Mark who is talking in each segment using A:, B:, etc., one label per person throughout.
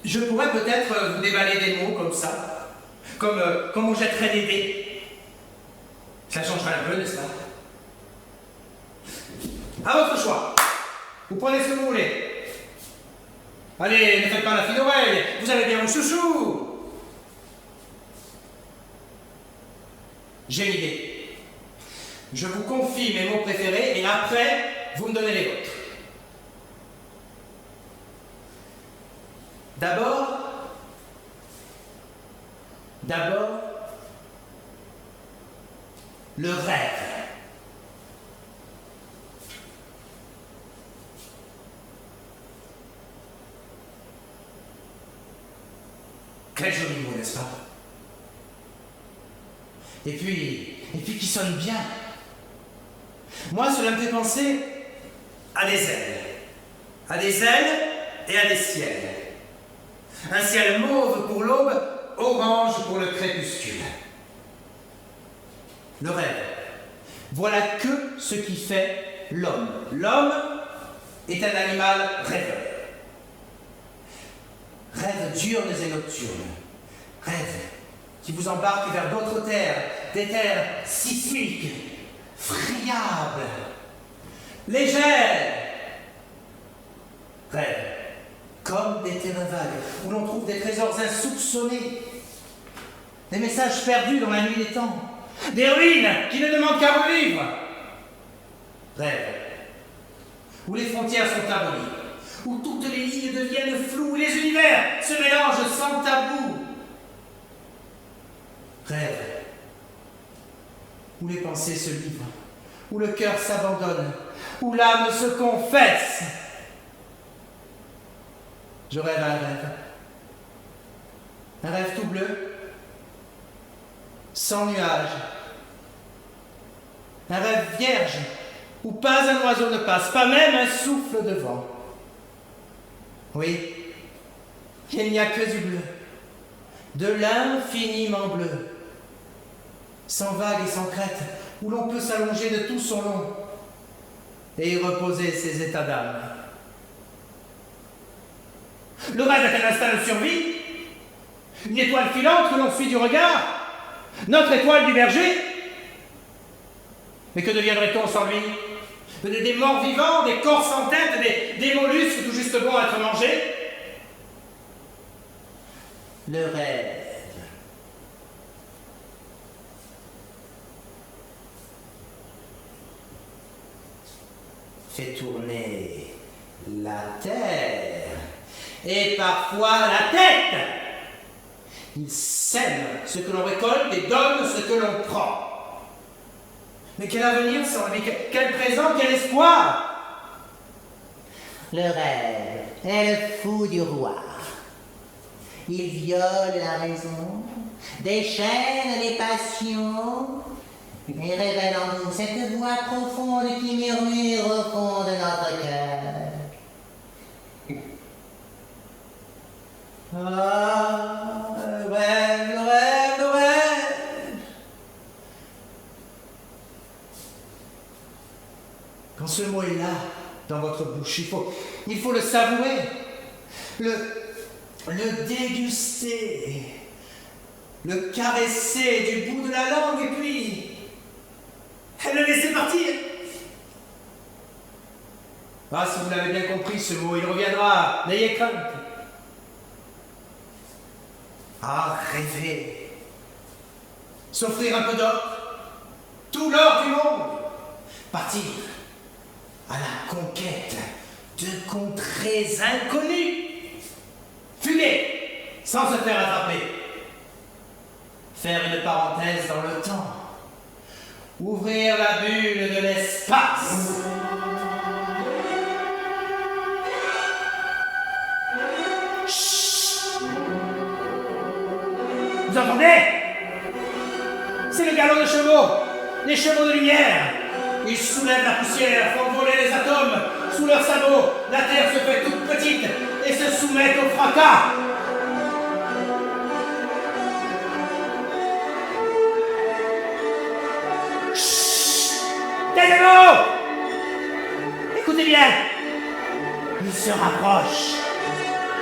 A: Je pourrais peut-être vous dévaler des mots comme ça, comme on jetterait des dés. Ça changerait un peu, n'est-ce pas? À votre choix. Vous prenez ce que vous voulez. Allez, ne faites pas la fine oreille. Vous avez bien mon chouchou. J'ai une idée. Je vous confie mes mots préférés et après, vous me donnez les vôtres. D'abord, le rêve. Quel joli mot, n'est-ce pas? Et puis qui sonne bien. Moi, cela me fait penser à des ailes. À des ailes et à des ciels. Un ciel mauve pour l'aube, orange pour le crépuscule. Le rêve. Voilà que ce qui fait l'homme. L'homme est un animal rêveur. Rêve diurnes et nocturnes. Rêve qui vous embarque vers d'autres terres, des terres sismiques, friables, légères. Rêve comme des terrains vagues où l'on trouve des trésors insoupçonnés, des messages perdus dans la nuit des temps, des ruines qui ne demandent qu'à revivre. Rêve où les frontières sont abolies, où toutes les lignes deviennent floues, où les univers se mélangent sans tabou. Rêve où les pensées se livrent, où le cœur s'abandonne, où l'âme se confesse. Je rêve un rêve. Un rêve tout bleu, sans nuages. Un rêve vierge, où pas un oiseau ne passe, pas même un souffle de vent. Oui, il n'y a que du bleu, de l'infiniment bleu, sans vagues et sans crête, où l'on peut s'allonger de tout son long et y reposer ses états d'âme. Le rêve est un instinct de survie, une étoile filante que l'on suit du regard, notre étoile du berger. Mais que deviendrait-on sans lui? Des morts vivants, des corps sans tête, des mollusques tout juste bons à être mangés? Le rêve. Fait tourner la terre et parfois la tête. Il sème ce que l'on récolte et donne ce que l'on prend. Mais quel avenir sans lui? Quel présent, quel espoir?
B: Le rêve est le fou du roi. Il viole la raison, déchaîne les passions et révèle en nous cette voix profonde qui murmure au fond de notre cœur.
A: Ah, le rêve, le rêve, le rêve. Quand ce mot est là, dans votre bouche, il faut le savourer, le déguster, le caresser du bout de la langue et puis le laisser partir. Ah, si vous l'avez bien compris, ce mot, il reviendra, n'ayez crainte. Ah, rêver. S'offrir un peu d'or, tout l'or du monde. Partir à la conquête de contrées inconnues. Fumer sans se faire attraper. Faire une parenthèse dans le temps. Ouvrir la bulle de l'espace. Vous entendez? C'est le galop de chevaux, les chevaux de lumière. Ils soulèvent la poussière, font voler les atomes. Sous leurs sabots, la terre se fait toute petite et se soumet au fracas. Chut! Taisez-vous! Écoutez bien. Ils se rapprochent.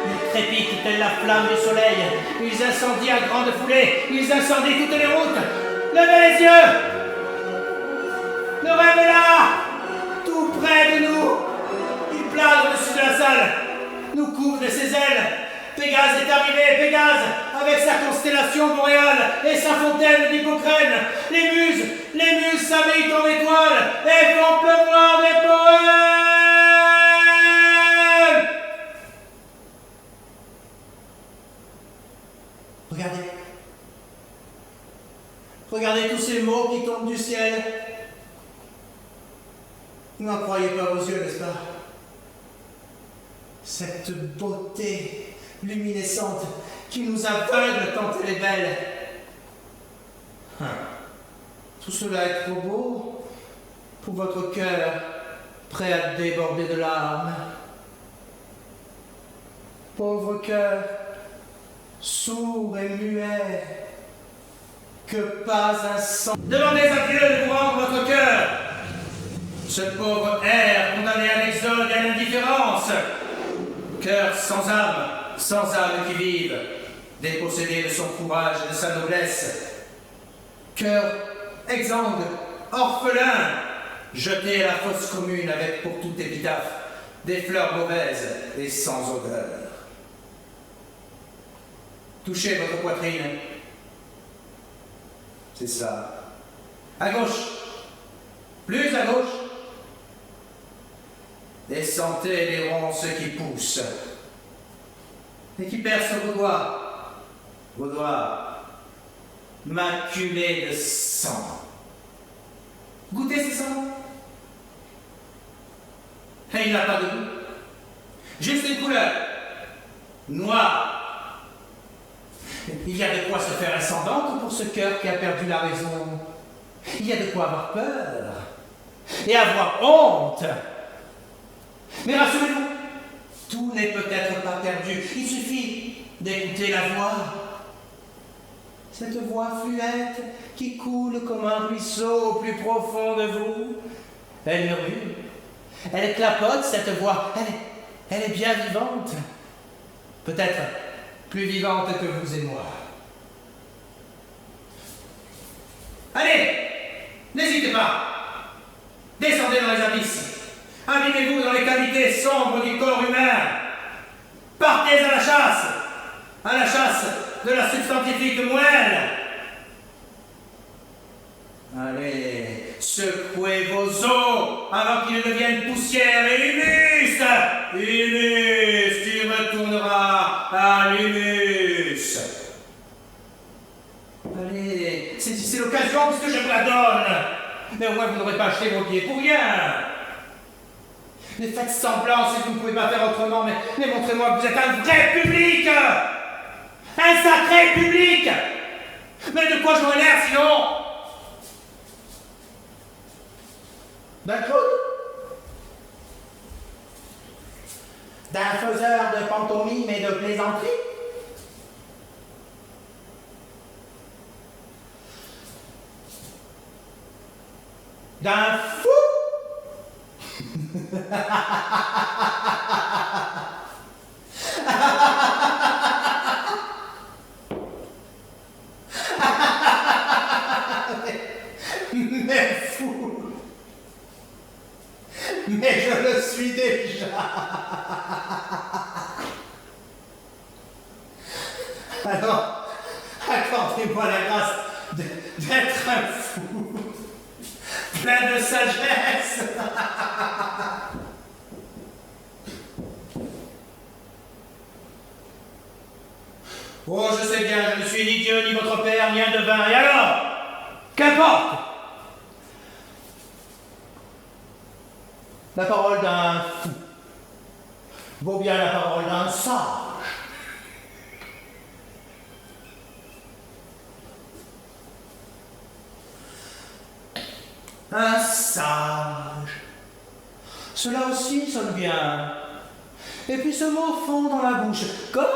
A: Ils crépitent telle la flamme du soleil. Ils incendient à grande foulée. Ils incendient toutes les routes. Levez les yeux. Le rêve est là, tout près de nous. Il plane au-dessus de la salle, nous couvre de ses ailes. Pégase est arrivé, Pégase, avec sa constellation boréale et sa fontaine d'Hippocrène. Les muses s'habillent en étoiles et font pleuvoir des poèmes. Regardez. Regardez tous ces mots qui tombent du ciel. Vous n'en croyez pas vos yeux, n'est-ce pas? Cette beauté luminescente qui nous aveugle tant elle est belle. Tout cela est trop beau pour votre cœur prêt à déborder de larmes. Pauvre cœur, sourd et muet, que pas un son. Demandez à Dieu de vous rendre votre cœur. Ce pauvre air condamné à l'exode et à l'indifférence. Cœur sans âme qui vive, dépossédé de son courage et de sa noblesse. Cœur exsangue, orphelin, jeté à la fosse commune avec pour toute épitaphe des fleurs mauvaises et sans odeur. Touchez votre poitrine. C'est ça. À gauche. Plus à gauche. Et sentez les ronces qui poussent et qui percent vos doigts maculés de sang. Goûtez ce sang. Et il n'a pas de goût. Juste une couleur. Noir. Il y a de quoi se faire ascendante pour ce cœur qui a perdu la raison. Il y a de quoi avoir peur et avoir honte. Mais rassurez-vous, tout n'est peut-être pas perdu. Il suffit d'écouter la voix. Cette voix fluette qui coule comme un ruisseau au plus profond de vous. Elle murmure, elle clapote cette voix. Elle est bien vivante. Peut-être plus vivante que vous et moi. Allez, n'hésitez pas. Descendez dans les abysses. Abîmez-vous dans les cavités sombres du corps humain. Partez à la chasse de la substantifique moelle. Allez, secouez vos os avant qu'ils ne deviennent poussière et humus. Humus, tu retourneras à l'humus. Allez, c'est l'occasion parce que je vous la donne. Mais au moins vous n'aurez pas acheté vos pieds pour rien. Mais faites semblant si vous ne pouvez pas faire autrement, mais montrez-moi que vous êtes un vrai public. Un sacré public. Mais de quoi j'aurais l'air sinon? D'un clown? D'un faiseur de pantomime et de plaisanterie? D'un fou? Mais fou. Mais je le suis déjà. Alors, accordez-moi la grâce d'être un fou, plein de sagesse. Oh, je sais bien, je ne suis ni Dieu, ni votre père, ni un devin, et alors? Qu'importe! La parole d'un fou vaut bien la parole d'un sage. Un sage. Cela aussi sonne bien. Et puis ce mot fond dans la bouche, comme